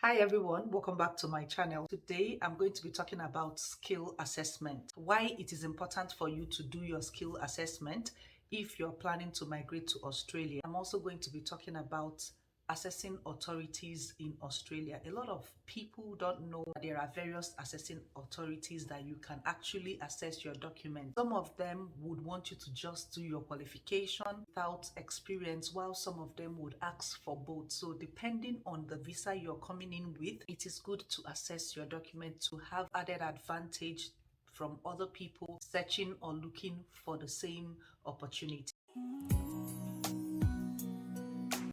Hi everyone, welcome back to my channel. Today I'm going to be talking about skill assessment. Why it is important for you to do your skill assessment if you're planning to migrate to Australia. I'm also going to be talking about assessing authorities in Australia. A lot of people don't know that there are various assessing authorities that you can actually assess your documents. Some of them would want you to just do your qualification without experience, while some of them would ask for both. So depending on the visa you're coming in with, it is good to assess your document to have added advantage from other people searching or looking for the same opportunity.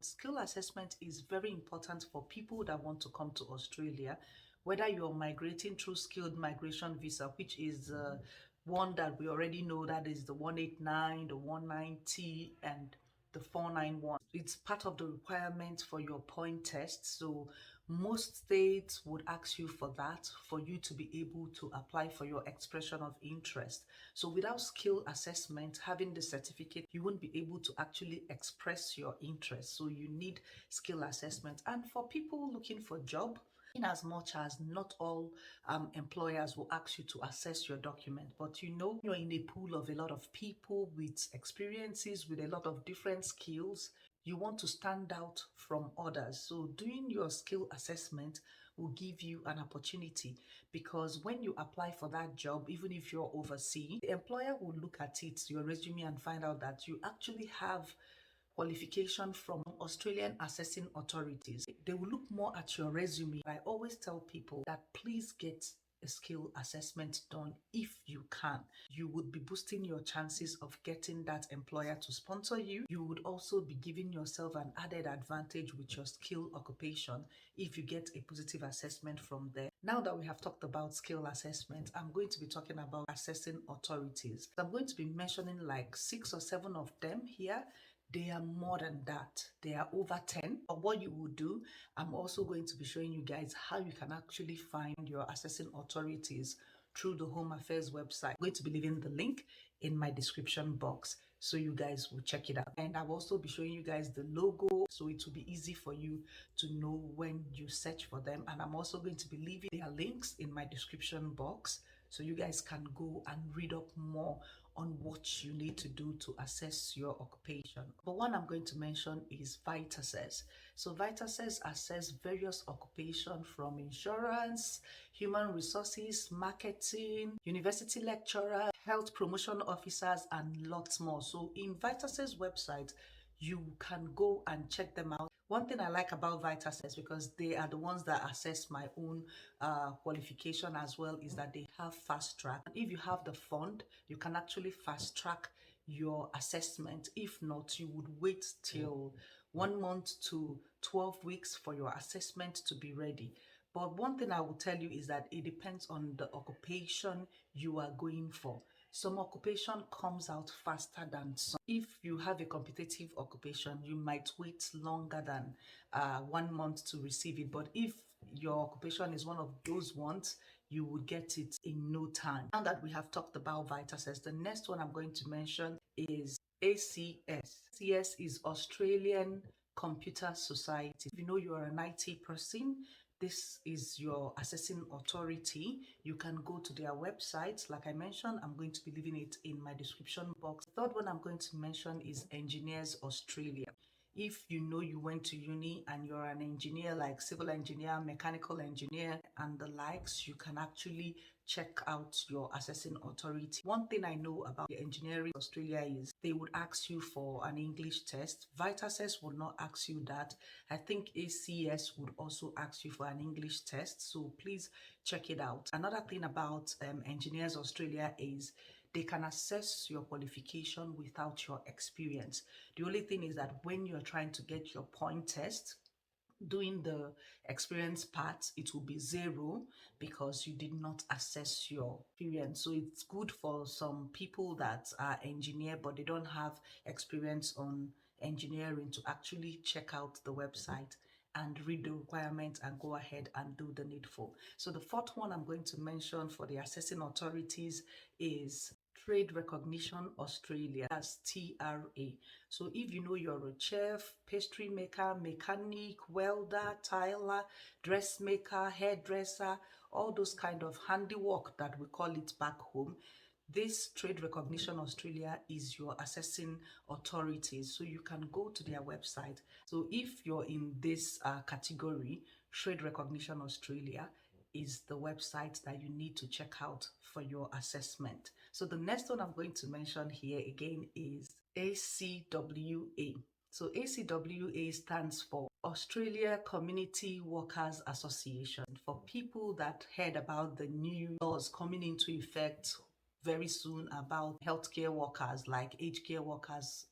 Skill assessment is very important for people that want to come to Australia, whether you're migrating through skilled migration visa, which is one that we already know, that is the 189, the 190, and the 491. It's part of the requirement for your point test. So most states would ask you for that for you to be able to apply for your expression of interest. So without skill assessment, having the certificate, you won't be able to actually express your interest. So you need skill assessment. And for people looking for a job, in as much as not all employers will ask you to assess your document, but you're in a pool of a lot of people with experiences, with a lot of different skills. You want to stand out from others. So doing your skill assessment will give you an opportunity, because when you apply for that job, even if you're overseas, the employer will look at it, your resume, and find out that you actually have qualification from Australian assessing authorities. They will look more at your resume. I always tell people that please get a skill assessment done if you can. You would be boosting your chances of getting that employer to sponsor you. You would also be giving yourself an added advantage with your skill occupation if you get a positive assessment from there. Now that we have talked about skill assessment, I'm going to be talking about assessing authorities. I'm going to be mentioning like 6 or 7 of them here. They are more than that. They are over 10. But what you will do, I'm also going to be showing you guys how you can actually find your assessing authorities through the Home Affairs website. I'm going to be leaving the link in my description box so you guys will check it out. And I'll also be showing you guys the logo so it will be easy for you to know when you search for them. And I'm also going to be leaving their links in my description box so you guys can go and read up more on what you need to do to assess your occupation. But one I'm going to mention is VitaSays. So VitaSays assess various occupations from insurance, human resources, marketing, university lecturer, health promotion officers, and lots more. So in VitaSays website, you can go and check them out. One thing I like about VitaSays, because they are the ones that assess my own qualification as well, is that they have fast track. And if you have the fund, you can actually fast track your assessment. If not, you would wait till 1 month to 12 weeks for your assessment to be ready. But one thing I will tell you is that it depends on the occupation you are going for. Some occupation comes out faster than some. If you have a competitive occupation, you might wait longer than 1 month to receive it. But if your occupation is one of those ones, you will get it in no time. Now that we have talked about VitaSays, the next one I'm going to mention is ACS. ACS is Australian Computer Society. If you know you're an IT person, this is your assessing authority. You can go to their website. Like I mentioned, I'm going to be leaving it in my description box. The third one I'm going to mention is Engineers Australia. If you know you went to uni and you're an engineer, like civil engineer, mechanical engineer, and the likes, you can actually check out your assessing authority. One thing I know about the Engineering Australia is they would ask you for an English test. VitaSays would not ask you that. I think ACS would also ask you for an English test, so please check it out. Another thing about Engineers Australia is they can assess your qualification without your experience. The only thing is that when you're trying to get your point test, doing the experience part, it will be 0 because you did not assess your experience. So it's good for some people that are engineer but they don't have experience on engineering to actually check out the website and read the requirements and go ahead and do the needful. So the fourth one I'm going to mention for the assessing authorities is Trade Recognition Australia, that's TRA. So if you know you're a chef, pastry maker, mechanic, welder, tiler, dressmaker, hairdresser, all those kind of handiwork that we call it back home, this Trade Recognition Australia is your assessing authorities. So you can go to their website. So if you're in this category, Trade Recognition Australia is the website that you need to check out for your assessment. So the next one I'm going to mention here again is ACWA. So ACWA stands for Australia Community Workers Association. For people that heard about the new laws coming into effect very soon about healthcare workers, like aged care workers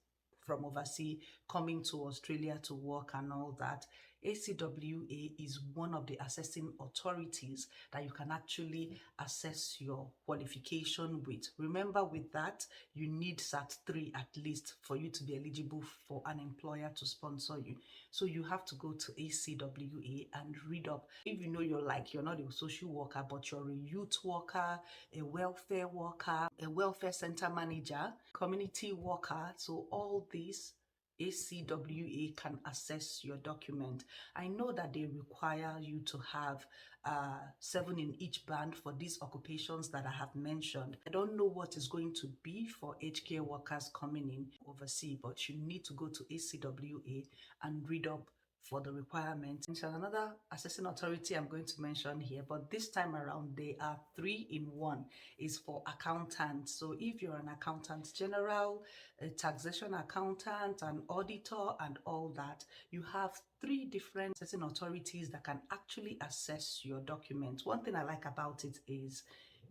from overseas coming to Australia to work and all that, ACWA is one of the assessing authorities that you can actually assess your qualification with. Remember, with that, you need SAT3 at least for you to be eligible for an employer to sponsor you. So you have to go to ACWA and read up. If you know you're not a social worker, but you're a youth worker, a welfare worker, a welfare center manager, community worker, so all these, ACWA can assess your document. I know that they require you to have 7 in each band for these occupations that I have mentioned. I don't know what is going to be for aged care workers coming in overseas, but you need to go to ACWA and read up for the requirements. And another assessing authority I'm going to mention here, but this time around they are 3 in 1, is for accountants. So if you're an accountant general, a taxation accountant, an auditor, and all that, you have 3 different assessing authorities that can actually assess your documents. One thing I like about it is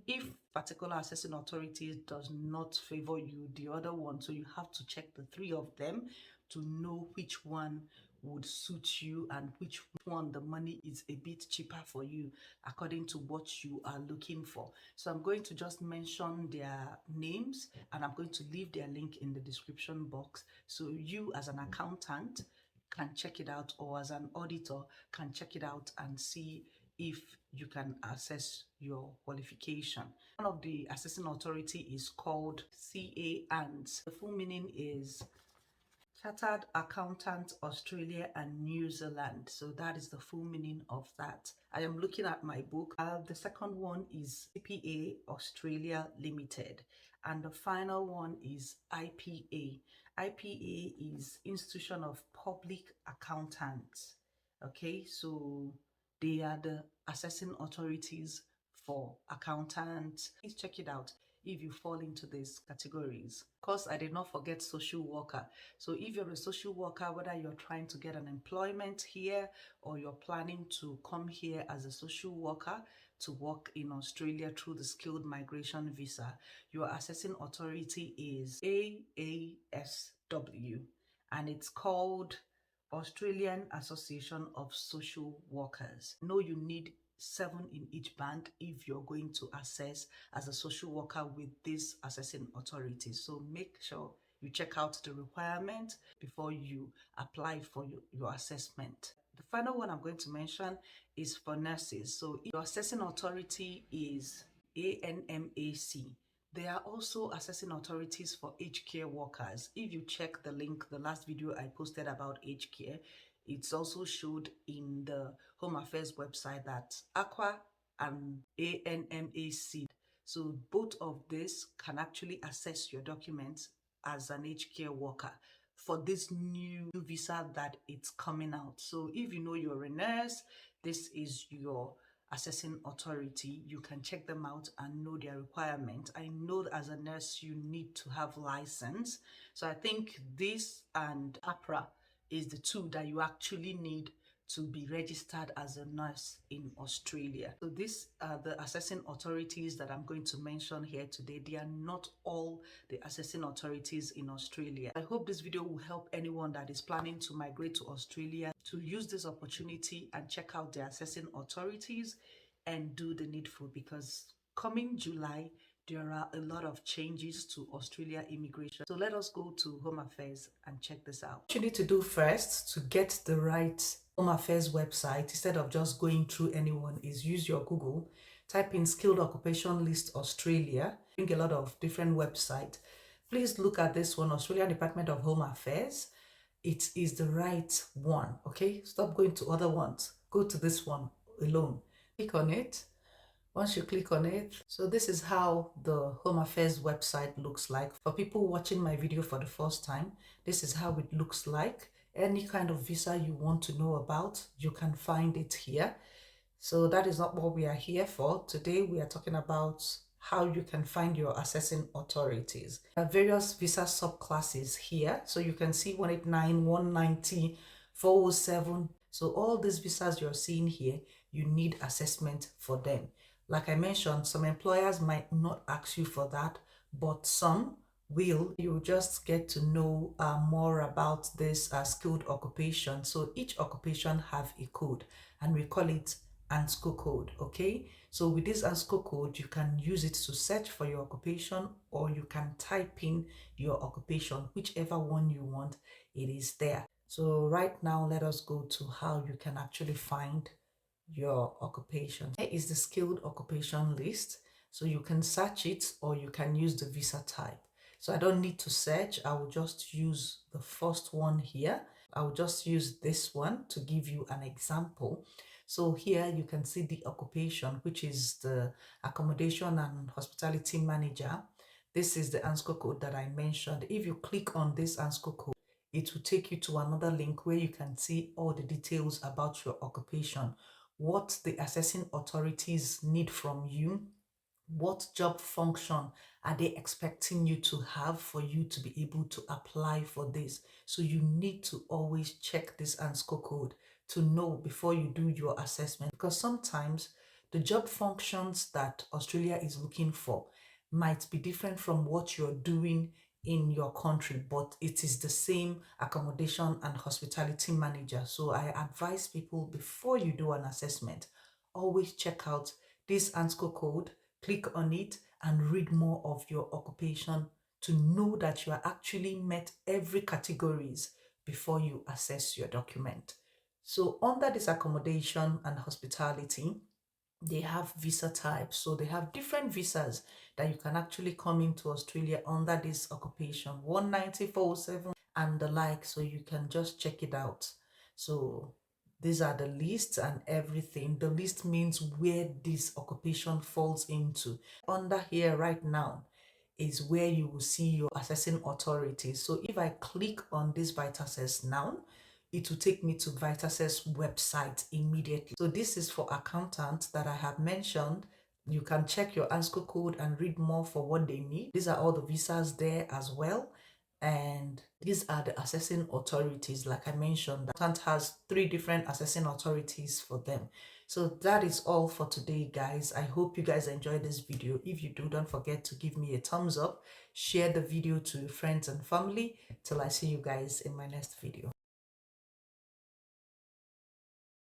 if particular assessing authority does not favor you, the other one, so you have to check the 3 of them to know which one would suit you and which one the money is a bit cheaper for you according to what you are looking for. So I'm going to just mention their names and I'm going to leave their link in the description box, so you as an accountant can check it out, or as an auditor can check it out and see if you can assess your qualification. One of the assessing authority is called CAANZ. The full meaning is Chartered Accountant Australia and New Zealand. So that is the full meaning of that. I am looking at my book. The second one is CPA Australia Limited. And the final one is IPA. IPA is Institution of Public Accountants. Okay, so they are the assessing authorities for accountants. Please check it out if you fall into these categories. Of course, I did not forget social worker. So if you're a social worker, whether you're trying to get an employment here or you're planning to come here as a social worker to work in Australia through the skilled migration visa, your assessing authority is AASW, and it's called Australian Association of Social Workers. No, you need 7 in each band if you're going to assess as a social worker with this assessing authority. So make sure you check out the requirement before you apply for your assessment. The final one I'm going to mention is for nurses. So your assessing authority is ANMAC. There are also assessing authorities for aged care workers. If you check the link, the last video I posted about aged care, it's also showed in the Home Affairs website that AQUA and ANMAC. So both of these can actually assess your documents as an aged care worker for this new visa that it's coming out. So if you know you're a nurse, this is your assessing authority. You can check them out and know their requirement. I know that as a nurse you need to have license, so I think this and APRA is the 2 that you actually need to be registered as a nurse in Australia. So these are the assessing authorities that I'm going to mention here today. They are not all the assessing authorities in Australia. I hope this video will help anyone that is planning to migrate to Australia to use this opportunity and check out the assessing authorities and do the needful, because coming July, there are a lot of changes to Australia immigration. So let us go to Home Affairs and check this out. What you need to do first to get the right Home Affairs website, instead of just going through anyone, is use your Google type in skilled occupation list Australia, bring a lot of different websites. Please look at this one, Australian Department of Home Affairs. It is the right one, okay? Stop going to other ones. Go to this one alone. Click on it. Once you click on it, so this is how the Home Affairs website looks like. For people watching my video for the first time, this is how it looks like. Any kind of visa you want to know about, you can find it here. So that is not what we are here for. Today we are talking about how you can find your assessing authorities. There are various visa subclasses here. So you can see 189, 190, 407. So all these visas you're seeing here, you need assessment for them. Like I mentioned, some employers might not ask you for that, but some will. You just get to know more about this skilled occupation. So each occupation have a code, and we call it ANSCO code. Okay, so with this ANSCO code, you can use it to search for your occupation, or you can type in your occupation, whichever one you want, it is there. So right now, let us go to how you can actually find your occupation. Here is the skilled occupation list. So you can search it, or you can use the visa type. So I don't need to search. I will just use the first one here. I will just use this one to give you an example. So here you can see the occupation, which is the accommodation and hospitality manager. This is the ANSCO code that I mentioned. If you click on this ANSCO code, it will take you to another link where you can see all the details about your occupation, what the assessing authorities need from you, what job function are they expecting you to have for you to be able to apply for this. So you need to always check this ANSCO code to know before you do your assessment, because sometimes the job functions that Australia is looking for might be different from what you're doing in your country, but it is the same accommodation and hospitality manager. So I advise people, before you do an assessment, always check out this ANSCO code, click on it, and read more of your occupation to know that you are actually met every categories before you assess your document. So under this accommodation and hospitality, they have visa types. So they have different visas that you can actually come into Australia under this occupation, 190, 407 and the like. So you can just check it out. So these are the lists and everything. The list means where this occupation falls into. Under here right now is where you will see your assessing authorities. So if I click on this Vitassess now, it will take me to Vitassess website immediately. So this is for accountants that I have mentioned. You can check your ANSCO code and read more for what they need. These are all the visas there as well. And these are the assessing authorities. Like I mentioned, the accountant has 3 different assessing authorities for them. So that is all for today, guys. I hope you guys enjoyed this video. If you do, don't forget to give me a thumbs up, share the video to your friends and family. Till I see you guys in my next video.